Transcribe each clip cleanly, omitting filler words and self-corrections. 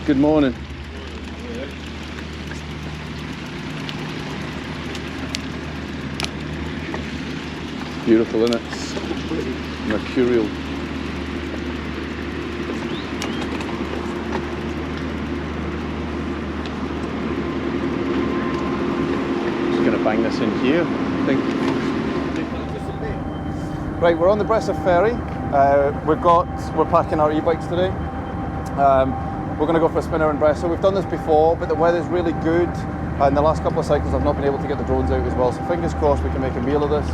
Good morning. Beautiful, isn't it? Mercurial. Just going to bang this in here, I think. Right, we're on the Bressa ferry. We're parking our e-bikes today. We're going to go for a spinner in Bressa. We've done this before, but the weather's really good, and the last couple of cycles I've not been able to get the drones out as well. So fingers crossed we can make a meal of this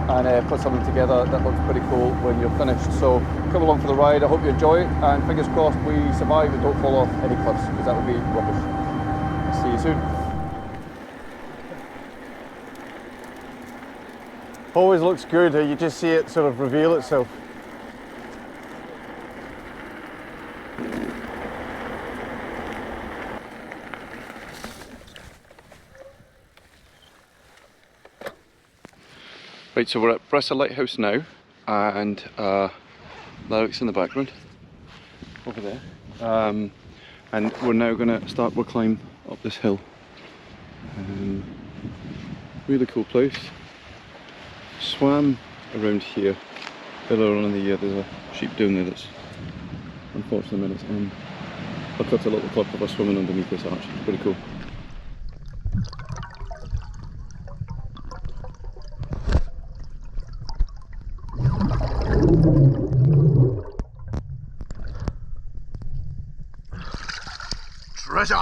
and put something together that looks pretty cool when you're finished. So come along for the ride. I hope you enjoy it, and fingers crossed we survive and don't fall off any cliffs, because that would be rubbish. See you soon. Always looks good. You just see it sort of reveal itself. Right, so we're at Bressa Lighthouse now, and Larry's in the background, over there, and we're now going to start our climb up this hill. Really cool place. Swam around here earlier on in the year. There's a sheep down there that's unfortunately minutes in. I've got a little clip of us swimming underneath this arch. It's pretty cool. Treasure!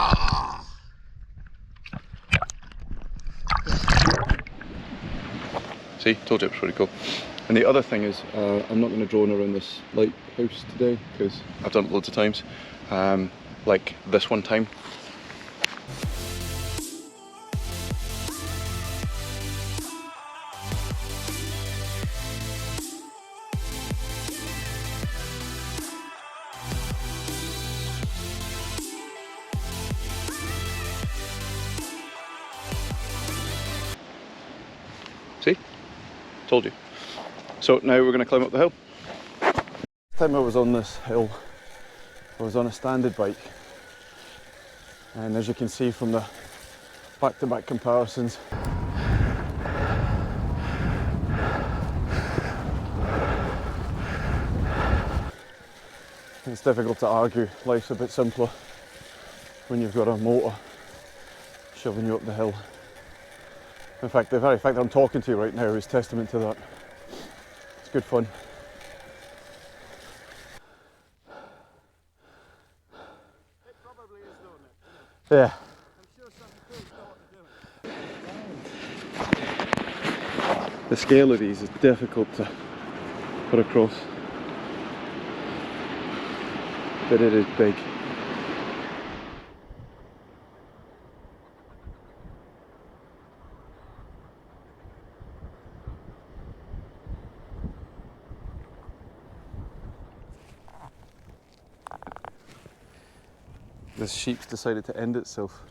See, told you it was pretty cool. And the other thing is, I'm not going to drone around this lighthouse today, because I've done it loads of times, like this one time. See? Told you. So now we're going to climb up the hill. Last time I was on this hill, I was on a standard bike. And as you can see from the back-to-back comparisons, it's difficult to argue life's a bit simpler when you've got a motor shoving you up the hill. In fact, the very fact that I'm talking to you right now is testament to that. It's good fun. It probably is, don't it? Yeah. I'm sure something cool's got to do it. The scale of these is difficult to put across, but it is big. This sheep's decided to end itself.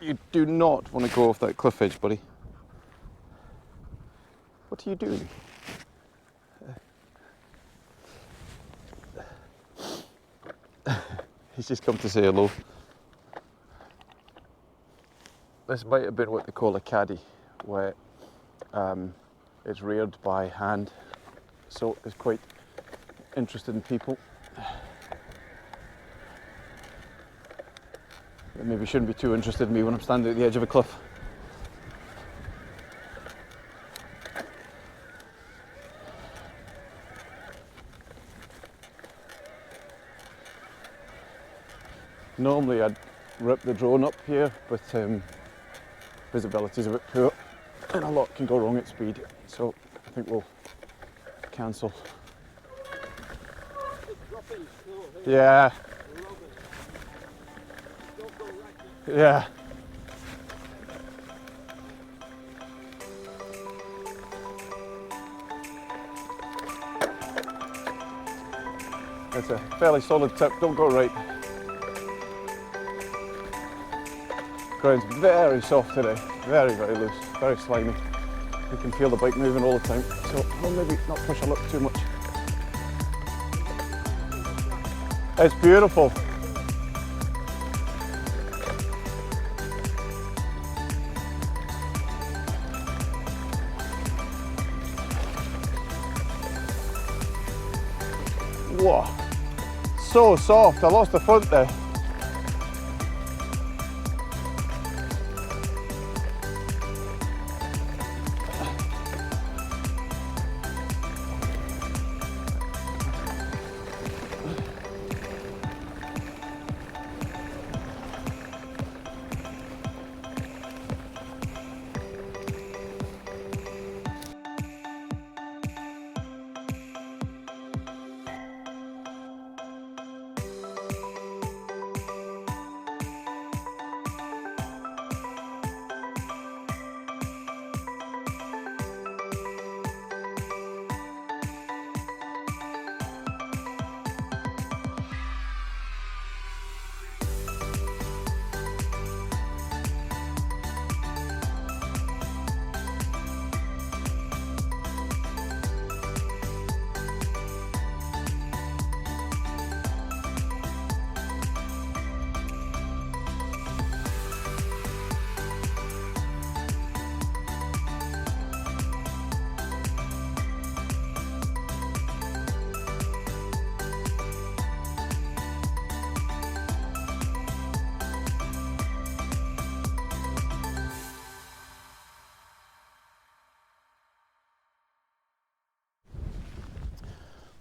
You do not want to go off that cliff edge, buddy. What are you doing? He's just come to say hello. This might have been what they call a caddy, where it's reared by hand, so it's quite interested in people. They maybe shouldn't be too interested in me when I'm standing at the edge of a cliff. Normally I'd rip the drone up here, but visibility's a bit poor and a lot can go wrong at speed, so I think we'll cancel. Yeah. Yeah. It's a fairly solid tip, don't go right. Ground's very soft today, very, very loose, very slimy. You can feel the bike moving all the time, so we'll maybe not push our luck too much. It's beautiful. Whoa, so soft. I lost the front there.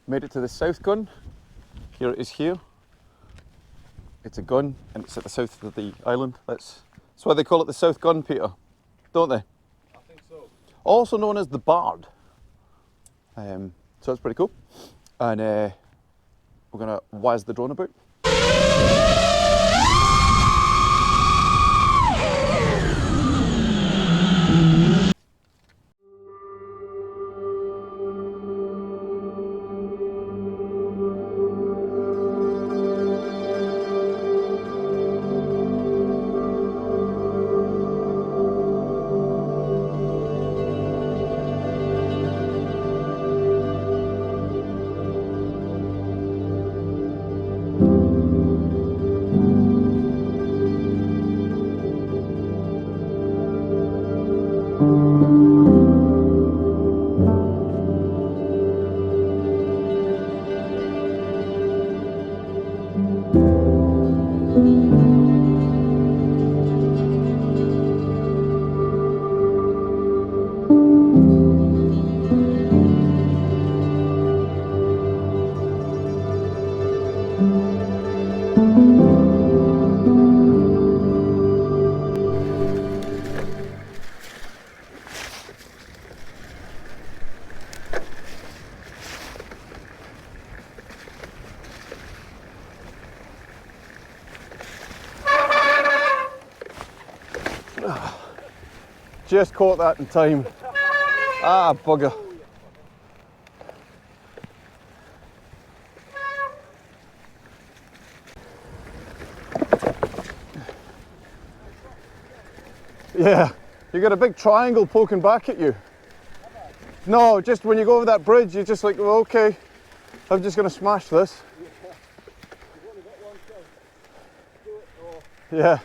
Made it to the south gun. Here it is here. It's a gun and it's at the south of the island. That's why they call it the South Gun, Peter, don't they? I think so. Also known as the Bard. So it's pretty cool. And we're gonna waz the drone about. Just caught that in time. Ah, bugger. Yeah, you got a big triangle poking back at you. No, just when you go over that bridge, you're just like, well, okay, I'm just gonna smash this. Yeah.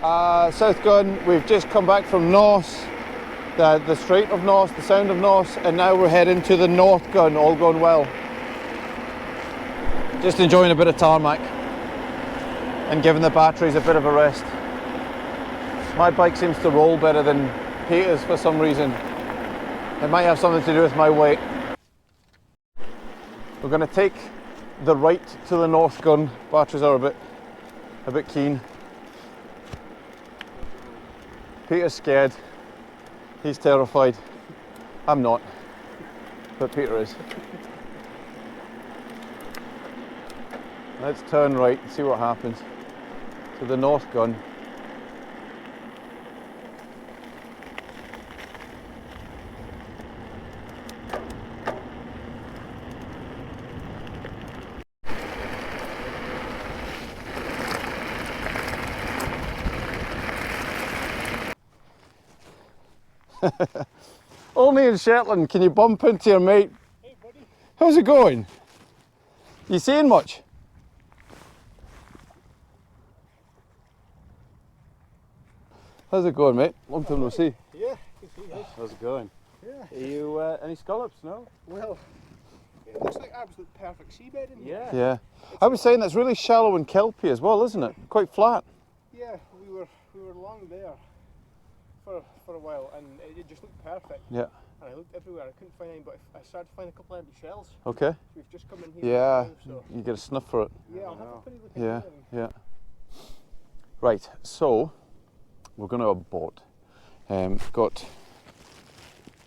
South Gun, we've just come back from Norse, the Strait of Norse, the Sound of Norse, and now we're heading to the North Gun, all going well. Just enjoying a bit of tarmac and giving the batteries a bit of a rest. My bike seems to roll better than Peter's for some reason. It might have something to do with my weight. We're going to take the right to the North Gun. Batteries are a bit keen. Peter's scared. He's terrified. I'm not, but Peter is. Let's turn right and see what happens. To the North Gun. Only in Shetland can you bump into your mate. Hey buddy. How's it going? You seeing much? How's it going, mate? Long time no see. Yeah, good to see you. How's it going? Yeah. Are you any scallops? No? Well, it looks like absolute perfect seabed in here. Yeah. I was saying that's really shallow and kelpy as well, isn't it? Quite flat. Yeah, we were along there for a while, and it just looked perfect. Yeah. And I looked everywhere, I couldn't find any, but I started to find a couple of empty shells. Okay. So we've just come in here. Yeah. Now, so You get a sniff for it. yeah, I'll have a pretty look. Yeah. Yeah. Right. So we're going to abort. Got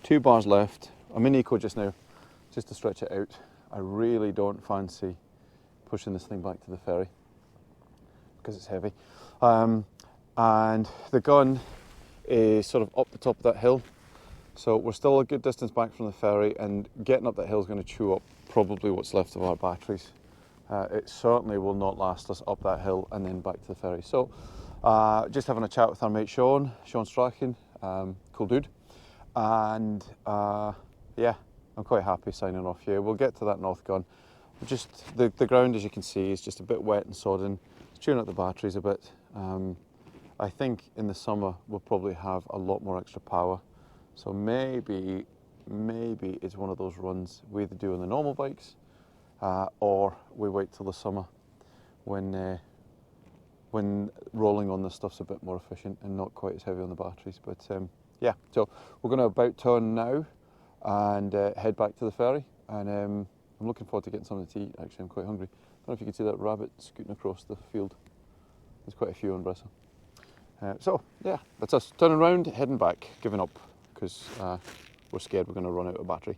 2 bars left. I'm in eco just now, just to stretch it out. I really don't fancy pushing this thing back to the ferry because it's heavy. And the gun is sort of up the top of that hill. So we're still a good distance back from the ferry, and getting up that hill is going to chew up probably what's left of our batteries. It certainly will not last us up that hill and then back to the ferry. So just having a chat with our mate Sean Strachan, cool dude. And yeah, I'm quite happy signing off here. We'll get to that North Gun. Just the ground, as you can see, is just a bit wet and sodden. It's chewing up the batteries a bit. I think in the summer we'll probably have a lot more extra power. So maybe it's one of those runs we either do on the normal bikes or we wait till the summer when rolling on this stuff's a bit more efficient and not quite as heavy on the batteries. But yeah, so we're going to about turn now and head back to the ferry, and I'm looking forward to getting something to eat. Actually, I'm quite hungry. I don't know if you can see that rabbit scooting across the field. There's quite a few on Bressa. So yeah, that's us turning around, heading back, giving up because we're scared we're going to run out of battery.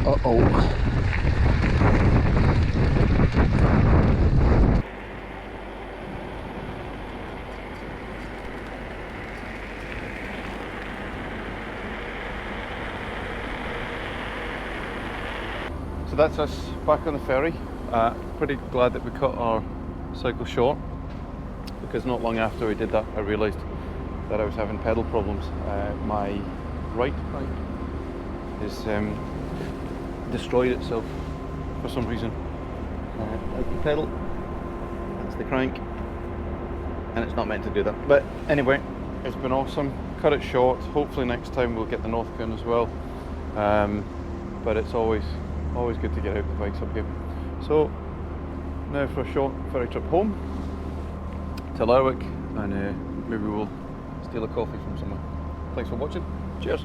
Uh-oh. So that's us back on the ferry. Pretty glad that we cut our cycle short, because not long after we did that I realised that I was having pedal problems. My right bike is destroyed itself for some reason. That's the pedal, that's the crank, and it's not meant to do that. But anyway, it's been awesome. Cut it short. Hopefully next time we'll get the North Gun as well. But it's always good to get out the bikes up here. So now for a short ferry trip home to Lerwick, and maybe we'll steal a coffee from somewhere. Thanks for watching. Cheers.